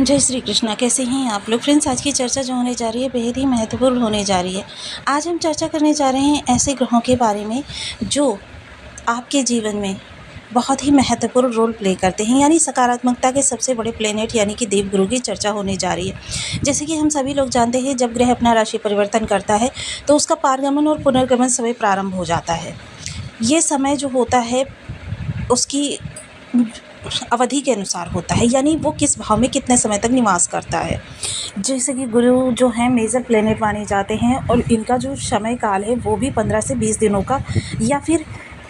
जय श्री कृष्णा। कैसे हैं आप लोग फ्रेंड्स। आज की चर्चा जो होने जा रही है बेहद ही महत्वपूर्ण होने जा रही है। आज हम चर्चा करने जा रहे हैं ऐसे ग्रहों के बारे में जो आपके जीवन में बहुत ही महत्वपूर्ण रोल प्ले करते हैं, यानी सकारात्मकता के सबसे बड़े प्लेनेट यानी कि देवगुरु की चर्चा होने जा रही है। जैसे कि हम सभी लोग जानते हैं, जब ग्रह अपना राशि परिवर्तन करता है तो उसका पारगमन और पुनर्गमन समय प्रारंभ हो जाता है। ये समय जो होता है उसकी अवधि के अनुसार होता है, यानी वो किस भाव में कितने समय तक निवास करता है। जैसे कि गुरु जो हैं मेजर प्लेनेट माने जाते हैं और इनका जो समय काल है वो भी 15 से 20 दिनों का या फिर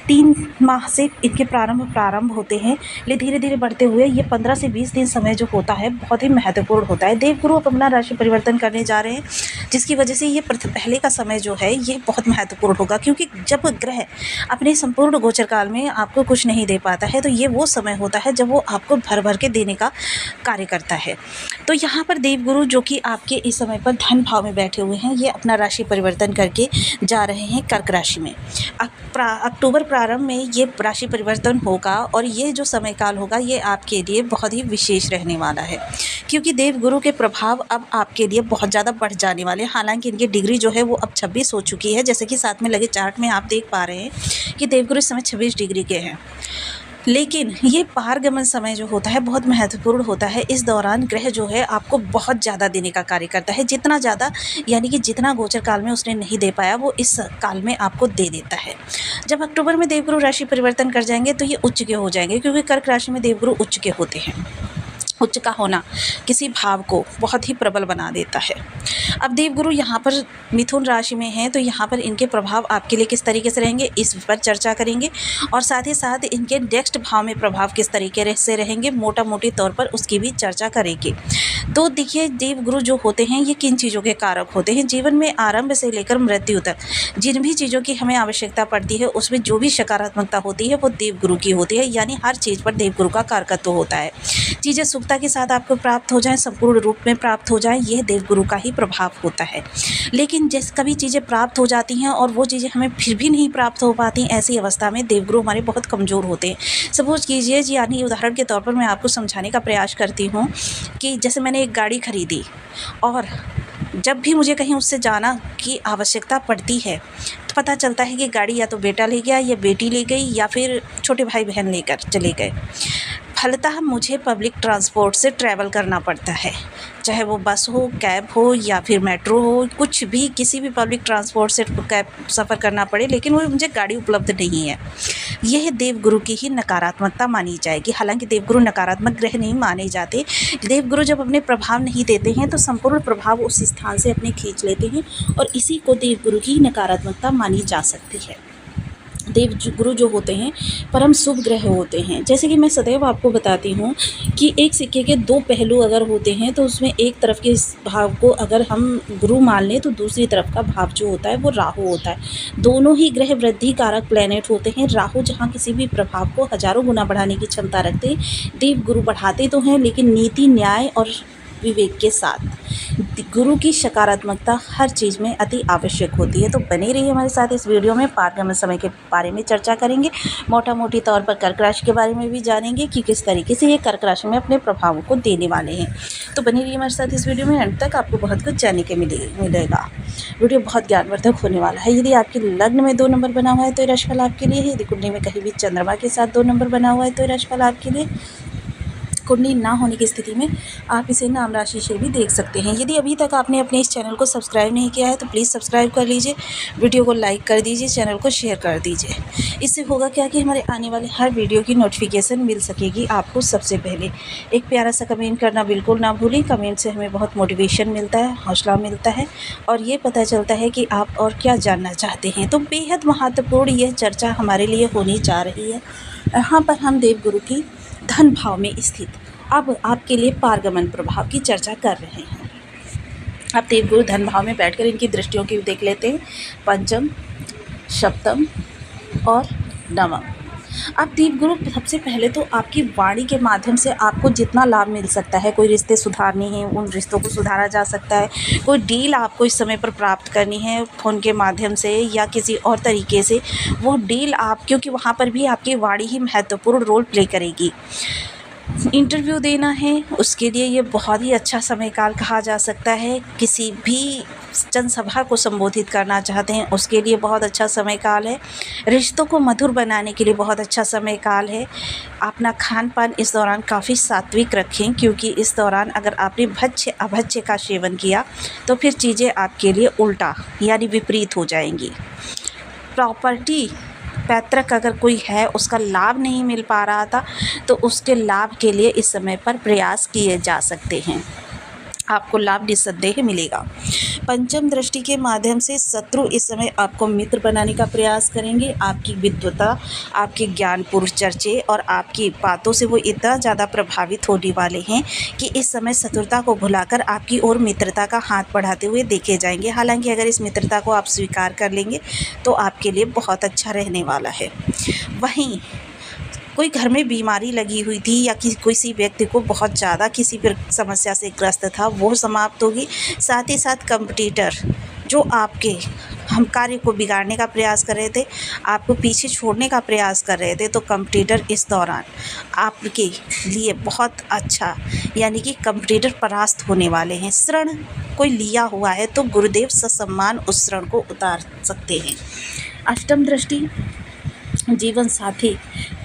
3 माह से इनके प्रारंभ होते हैं। ले धीरे धीरे बढ़ते हुए ये 15 से 20 दिन समय जो होता है बहुत ही महत्वपूर्ण होता है। देवगुरु अब अपना राशि परिवर्तन करने जा रहे हैं, जिसकी वजह से ये पहले का समय जो है ये बहुत महत्वपूर्ण होगा, क्योंकि जब ग्रह अपने संपूर्ण गोचर काल में आपको कुछ नहीं दे पाता है तो ये वो समय होता है जब वो आपको भर भर के देने का कार्य करता है। तो यहाँ पर देवगुरु जो कि आपके इस समय पर धन भाव में बैठे हुए हैं, ये अपना राशि परिवर्तन करके जा रहे हैं कर्क राशि में। अक्टूबर प्रारंभ में ये राशि परिवर्तन होगा और ये जो समय काल होगा ये आपके लिए बहुत ही विशेष रहने वाला है, क्योंकि देवगुरु के प्रभाव अब आपके लिए बहुत ज़्यादा बढ़ जाने वाले हैं। हालांकि इनकी डिग्री जो है वो अब 26 हो चुकी है, जैसे कि साथ में लगे चार्ट में आप देख पा रहे हैं कि देवगुरु इस समय 26 डिग्री के हैं। लेकिन ये पारगमन समय जो होता है बहुत महत्वपूर्ण होता है। इस दौरान ग्रह जो है आपको बहुत ज़्यादा देने का कार्य करता है, जितना ज़्यादा यानी कि जितना गोचर काल में उसने नहीं दे पाया वो इस काल में आपको दे देता है। जब अक्टूबर में देवगुरु राशि परिवर्तन कर जाएंगे तो ये उच्च के हो जाएंगे, क्योंकि कर्क राशि में देवगुरु उच्च के होते हैं। उच्च का होना किसी भाव को बहुत ही प्रबल बना देता है। अब देवगुरु यहाँ पर मिथुन राशि में हैं, तो यहाँ पर इनके प्रभाव आपके लिए किस तरीके से रहेंगे इस पर चर्चा करेंगे, और साथ ही साथ इनके नेक्स्ट भाव में प्रभाव किस तरीके से रहेंगे मोटा मोटी तौर पर उसकी भी चर्चा करेंगे। तो देखिए, देवगुरु जो होते हैं ये किन चीज़ों के कारक होते हैं। जीवन में आरंभ से लेकर मृत्यु तक जिन भी चीज़ों की हमें आवश्यकता पड़ती है उसमें जो भी सकारात्मकता होती है वो देवगुरु की होती है, यानी हर चीज़ पर देवगुरु का कारकत्व होता है। चीज़ें सुखता के साथ आपको प्राप्त हो जाएं, संपूर्ण रूप में प्राप्त हो जाएं, यह देवगुरु का ही प्रभाव होता है। लेकिन जैसे कभी चीज़ें प्राप्त हो जाती हैं और वो चीज़ें हमें फिर भी नहीं प्राप्त हो पाती, ऐसी अवस्था में देवगुरु हमारे बहुत कमज़ोर होते हैं। सपोज कीजिए, यानी उदाहरण के तौर पर मैं आपको समझाने का प्रयास करती हूँ कि जैसे मैंने एक गाड़ी खरीदी और जब भी मुझे कहीं उससे जाना की आवश्यकता पड़ती है तो पता चलता है कि गाड़ी या तो बेटा ले गया या बेटी ले गई या फिर छोटे भाई बहन लेकर चले गए। फलतः मुझे पब्लिक ट्रांसपोर्ट से ट्रैवल करना पड़ता है, चाहे वो बस हो, कैब हो या फिर मेट्रो हो, कुछ भी किसी भी पब्लिक ट्रांसपोर्ट से कैब सफ़र करना पड़े, लेकिन वो मुझे गाड़ी उपलब्ध नहीं है। यह देवगुरु की ही नकारात्मकता मानी जाएगी। हालांकि देवगुरु नकारात्मक ग्रह नहीं माने जाते। देवगुरु जब अपने प्रभाव नहीं देते हैं तो संपूर्ण प्रभाव उस स्थान से अपने खींच लेते हैं और इसी को देवगुरु की नकारात्मकता मानी जा सकती है। देवगुरु जो होते हैं परम शुभ ग्रह होते हैं। जैसे कि मैं सदैव आपको बताती हूँ कि एक सिक्के के 2 पहलू अगर होते हैं तो उसमें एक तरफ के भाव को अगर हम गुरु मान लें तो दूसरी तरफ का भाव जो होता है वो राहु होता है। दोनों ही ग्रह वृद्धि कारक प्लैनेट होते हैं। राहु जहाँ किसी भी प्रभाव को हजारों गुना बढ़ाने की क्षमता रखते हैं, देवगुरु बढ़ाते तो हैं लेकिन नीति, न्याय और विवेक के साथ। गुरु की सकारात्मकता हर चीज़ में अति आवश्यक होती है। तो बने रहिए हमारे साथ। इस वीडियो में पारगमन समय के बारे में चर्चा करेंगे, मोटा मोटी तौर पर कर्क राशि के बारे में भी जानेंगे कि किस तरीके से ये कर्क राशि में अपने प्रभावों को देने वाले हैं। तो बने रहिए हमारे साथ इस वीडियो में, अंत तक आपको बहुत कुछ जानने के मिलेगा। वीडियो बहुत ज्ञानवर्धक होने वाला है। यदि आपके लग्न में 2 नंबर बना हुआ है तो ये राशिफल आपके लिए है। यदि कुंडली में कहीं भी चंद्रमा के साथ 2 नंबर बना हुआ है तो ये राशिफल आपके लिए। कुंडली ना होने की स्थिति में आप इसे नाम राशि से भी देख सकते हैं। यदि अभी तक आपने अपने इस चैनल को सब्सक्राइब नहीं किया है तो प्लीज़ सब्सक्राइब कर लीजिए, वीडियो को लाइक कर दीजिए, चैनल को शेयर कर दीजिए। इससे होगा क्या कि हमारे आने वाले हर वीडियो की नोटिफिकेशन मिल सकेगी आपको सबसे पहले। एक प्यारा सा कमेंट करना बिल्कुल ना भूलें। कमेंट से हमें बहुत मोटिवेशन मिलता है, हौसला मिलता है और ये पता चलता है कि आप और क्या जानना चाहते हैं। तो बेहद महत्वपूर्ण यह चर्चा हमारे लिए होनी जा रही है। यहाँ पर हम देवगुरु की धन भाव में स्थित अब आपके लिए पारगमन प्रभाव की चर्चा कर रहे हैं। अब देवगुरु धन भाव में बैठकर इनकी दृष्टियों की देख लेते हैं, पंचम, सप्तम और नवम। अब देवगुरु सबसे पहले तो आपकी वाणी के माध्यम से आपको जितना लाभ मिल सकता है, कोई रिश्ते सुधारने हैं उन रिश्तों को सुधारा जा सकता है, कोई डील आपको इस समय पर प्राप्त करनी है फ़ोन के माध्यम से या किसी और तरीके से, वो डील आप, क्योंकि वहाँ पर भी आपकी वाणी ही महत्वपूर्ण रोल प्ले करेगी। इंटरव्यू देना है, उसके लिए ये बहुत ही अच्छा समय काल कहा जा सकता है। किसी भी जनसभा को संबोधित करना चाहते हैं, उसके लिए बहुत अच्छा समय काल है। रिश्तों को मधुर बनाने के लिए बहुत अच्छा समय काल है। अपना खान-पान इस दौरान काफ़ी सात्विक रखें, क्योंकि इस दौरान अगर आपने भक्ष्य अभक्ष्य का सेवन किया तो फिर चीज़ें आपके लिए उल्टा यानी विपरीत हो जाएंगी। प्रॉपर्टी पैतृक अगर कोई है, उसका लाभ नहीं मिल पा रहा था, तो उसके लाभ के लिए इस समय पर प्रयास किए जा सकते हैं। आपको लाभ निस्संदेह मिलेगा। पंचम दृष्टि के माध्यम से शत्रु इस समय आपको मित्र बनाने का प्रयास करेंगे। आपकी विद्वता, आपके ज्ञानपूर्ण चर्चे और आपकी बातों से वो इतना ज़्यादा प्रभावित होने वाले हैं कि इस समय शत्रुता को भुलाकर आपकी ओर मित्रता का हाथ बढ़ाते हुए देखे जाएंगे। हालांकि अगर इस मित्रता को आप स्वीकार कर लेंगे तो आपके लिए बहुत अच्छा रहने वाला है। वहीं कोई घर में बीमारी लगी हुई थी या किसी व्यक्ति को बहुत ज़्यादा किसी समस्या से ग्रस्त था, वो समाप्त होगी। साथ ही साथ कंपटीटर जो आपके हम कार्य को बिगाड़ने का प्रयास कर रहे थे, आपको पीछे छोड़ने का प्रयास कर रहे थे, तो कंपटीटर इस दौरान आपके लिए बहुत अच्छा यानी कि कंपटीटर परास्त होने वाले हैं। ऋण कोई लिया हुआ है तो गुरुदेव ससम्मान उस ऋण को उतार सकते हैं। अष्टम दृष्टि जीवन साथी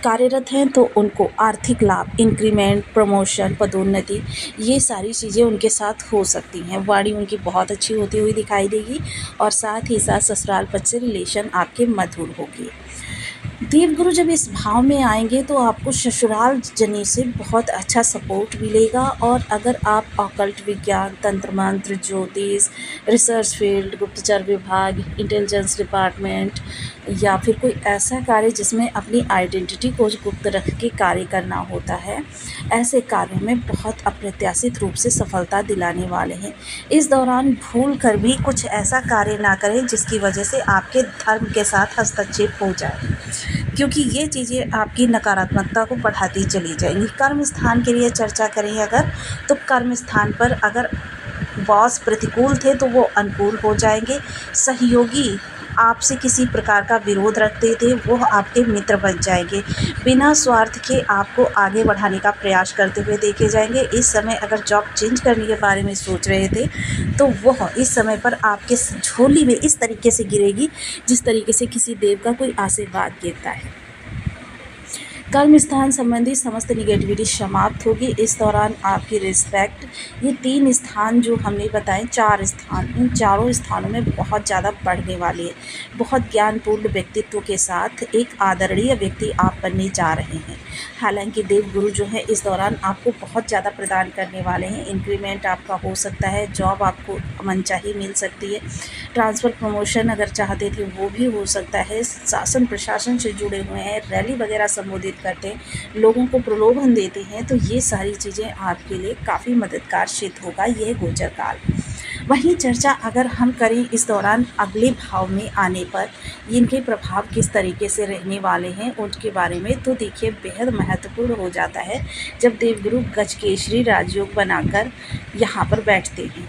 कार्यरत हैं तो उनको आर्थिक लाभ, इंक्रीमेंट, प्रमोशन, पदोन्नति, ये सारी चीज़ें उनके साथ हो सकती हैं। वाणी उनकी बहुत अच्छी होती हुई दिखाई देगी और साथ ही साथ ससुराल पक्ष से रिलेशन आपके मधुर होगी। देवगुरु जब इस भाव में आएंगे तो आपको ससुराल जनी से बहुत अच्छा सपोर्ट मिलेगा। और अगर आप ऑकल्ट विज्ञान, तंत्र मंत्र, ज्योतिष, रिसर्च फील्ड, गुप्तचर विभाग, इंटेलिजेंस डिपार्टमेंट या फिर कोई ऐसा कार्य जिसमें अपनी आइडेंटिटी को गुप्त रख के कार्य करना होता है, ऐसे कार्यों में बहुत अप्रत्याशित रूप से सफलता दिलाने वाले हैं। इस दौरान भूल कर भी कुछ ऐसा कार्य ना करें जिसकी वजह से आपके धर्म के साथ हस्तक्षेप हो जाए, क्योंकि ये चीज़ें आपकी नकारात्मकता को बढ़ाती चली जाएंगी। कर्म स्थान के लिए चर्चा करें अगर, तो कर्म स्थान पर अगर बॉस प्रतिकूल थे तो वो अनुकूल हो जाएंगे। सहयोगी आपसे किसी प्रकार का विरोध रखते थे, वो आपके मित्र बन जाएंगे। बिना स्वार्थ के आपको आगे बढ़ाने का प्रयास करते हुए देखे जाएंगे। इस समय अगर जॉब चेंज करने के बारे में सोच रहे थे तो वह इस समय पर आपके झोली में इस तरीके से गिरेगी जिस तरीके से किसी देव का कोई आशीर्वाद गिरता है। कर्म स्थान संबंधी समस्त निगेटिविटी समाप्त होगी। इस दौरान आपकी रिस्पेक्ट, ये 3 स्थान जो हमने बताए, 4 स्थान, इन चारों स्थानों में बहुत ज़्यादा बढ़ने वाली है। बहुत ज्ञानपूर्ण व्यक्तित्व के साथ एक आदरणीय व्यक्ति आप बनने जा रहे हैं। हालांकि देव गुरु जो है इस दौरान आपको बहुत ज़्यादा प्रदान करने वाले हैं। इंक्रीमेंट आपका हो सकता है, जॉब आपको मनचाही मिल सकती है, ट्रांसफ़र प्रमोशन अगर चाहते थे वो भी हो सकता है। शासन प्रशासन से जुड़े हुए हैं, रैली वगैरह संबोधित करते हैं, लोगों को प्रलोभन देते हैं, तो ये सारी चीज़ें आपके लिए काफ़ी मददगार सिद्ध होगा यह गोचर काल। वहीं चर्चा अगर हम करें इस दौरान अगले भाव में आने पर इनके प्रभाव किस तरीके से रहने वाले हैं उनके बारे में, तो देखिए बेहद महत्वपूर्ण हो जाता है जब देवगुरु गजकेसरी राजयोग बनाकर यहाँ पर बैठते हैं।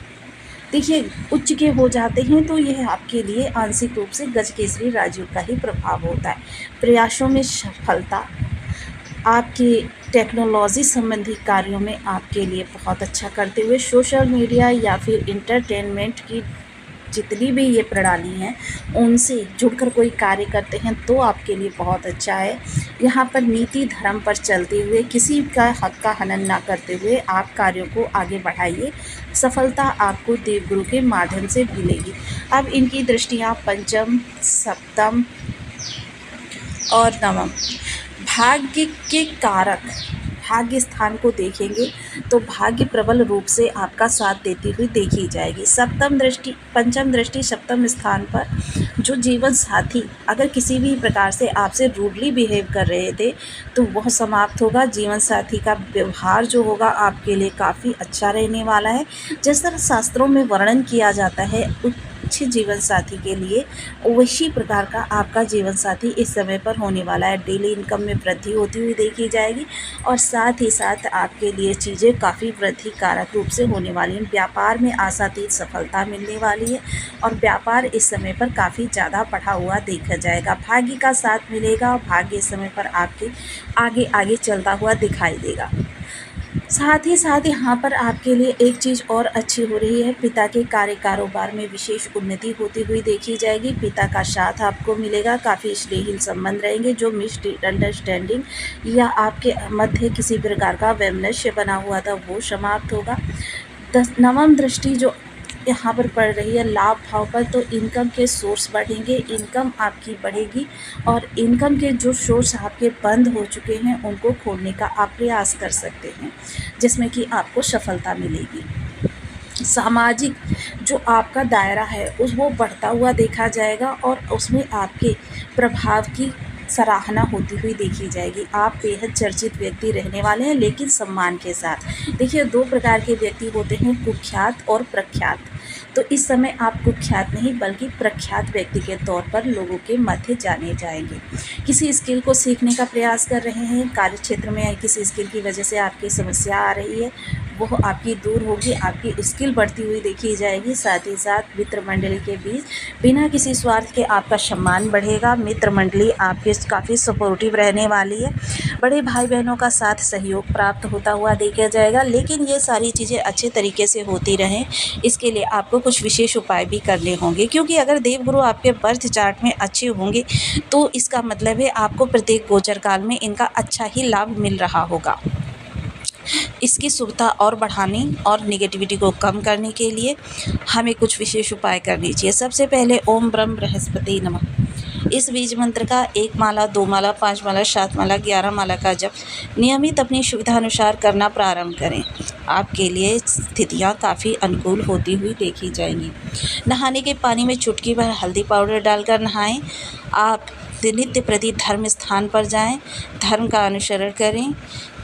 देखिए उच्च के हो जाते हैं तो यह आपके लिए आंशिक रूप से गजकेसरी राजयोग का ही प्रभाव होता है। प्रयासों में सफलता, आपके टेक्नोलॉजी संबंधी कार्यों में आपके लिए बहुत अच्छा करते हुए, सोशल मीडिया या फिर इंटरटेनमेंट की जितनी भी ये प्रणाली हैं उनसे जुड़कर कोई कार्य करते हैं तो आपके लिए बहुत अच्छा है। यहाँ पर नीति धर्म पर चलते हुए किसी का हक का हनन ना करते हुए आप कार्यों को आगे बढ़ाइए। सफलता आपको देवगुरु के माध्यम से मिलेगी। अब इनकी दृष्टियाँ पंचम, सप्तम और नवम भाग्य के कारक भाग्य स्थान को देखेंगे तो भाग्य प्रबल रूप से आपका साथ देती हुई देखी जाएगी। पंचम दृष्टि सप्तम स्थान पर जो जीवन साथी अगर किसी भी प्रकार से आपसे रूडली बिहेव कर रहे थे तो वह समाप्त होगा। जीवन साथी का व्यवहार जो होगा आपके लिए काफ़ी अच्छा रहने वाला है। जिस तरह शास्त्रों में वर्णन किया जाता है अच्छे जीवन साथी के लिए, वैसी प्रकार का आपका जीवन साथी इस समय पर होने वाला है। डेली इनकम में वृद्धि होती हुई देखी जाएगी और साथ ही साथ आपके लिए चीज़ें काफ़ी वृद्धि कारक रूप से होने वाली हैं। व्यापार में आशातीत सफलता मिलने वाली है और व्यापार इस समय पर काफ़ी ज़्यादा बढ़ा हुआ देखा जाएगा। भाग्य का साथ मिलेगा और भाग्य इस समय पर आपके आगे आगे चलता हुआ दिखाई देगा। साथ ही यहाँ पर आपके लिए एक चीज़ और अच्छी हो रही है, पिता के कार्य कारोबार में विशेष उन्नति होती हुई देखी जाएगी। पिता का साथ आपको मिलेगा, काफ़ी स्नेहिल संबंध रहेंगे। जो मिसअंडरस्टैंडिंग या आपके मध्य किसी प्रकार का वैमनस्य बना हुआ था वो समाप्त होगा। नवम दृष्टि जो यहाँ पर पड़ रही है लाभ भाव पर, तो इनकम के सोर्स बढ़ेंगे, इनकम आपकी बढ़ेगी और इनकम के जो सोर्स आपके बंद हो चुके हैं उनको खोलने का आप प्रयास कर सकते हैं, जिसमें कि आपको सफलता मिलेगी। सामाजिक जो आपका दायरा है वो बढ़ता हुआ देखा जाएगा और उसमें आपके प्रभाव की सराहना होती हुई देखी जाएगी। आप बेहद चर्चित व्यक्ति रहने वाले हैं, लेकिन सम्मान के साथ। देखिए, दो प्रकार के व्यक्ति होते हैं, कुख्यात और प्रख्यात। तो इस समय आप कुख्यात नहीं बल्कि प्रख्यात व्यक्ति के तौर पर लोगों के मध्य जाने जाएंगे। किसी स्किल को सीखने का प्रयास कर रहे हैं, कार्य क्षेत्र में किसी स्किल की वजह से आपकी समस्या आ रही है, वो आपकी दूर होगी, आपकी स्किल बढ़ती हुई देखी जाएगी। साथ ही साथ मित्र मंडली के बीच बिना किसी स्वार्थ के आपका सम्मान बढ़ेगा। मित्र मंडली आपके काफ़ी सपोर्टिव रहने वाली है। बड़े भाई बहनों का साथ सहयोग प्राप्त होता हुआ देखा जाएगा, लेकिन ये सारी चीज़ें अच्छे तरीके से होती रहें, इसके लिए आपको कुछ विशेष उपाय भी करने होंगे। क्योंकि अगर देवगुरु आपके बर्थ चार्ट में अच्छे होंगे तो इसका मतलब है आपको प्रत्येक गोचर काल में इनका अच्छा ही लाभ मिल रहा होगा। इसकी शुभता और बढ़ाने और निगेटिविटी को कम करने के लिए हमें कुछ विशेष उपाय करने चाहिए। सबसे पहले ओम ब्रह्म बृहस्पति नमः, इस बीज मंत्र का 1 माला, 2 माला, 5 माला, 7 माला, 11 माला का जप नियमित अपनी सुविधा अनुसार करना प्रारंभ करें। आपके लिए स्थितियाँ काफ़ी अनुकूल होती हुई देखी जाएंगी। नहाने के पानी में चुटकी भर हल्दी पाउडर डालकर नहाएं। आप नित्य प्रति धर्म स्थान पर जाएं, धर्म का अनुसरण करें।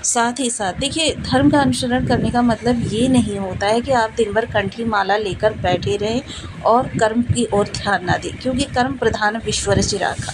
साथ ही साथ देखिए, धर्म का अनुसरण करने का मतलब ये नहीं होता है कि आप दिन भर कंठी माला लेकर बैठे रहें और कर्म की ओर ध्यान ना दें, क्योंकि कर्म प्रधान विश्वर चिराखा।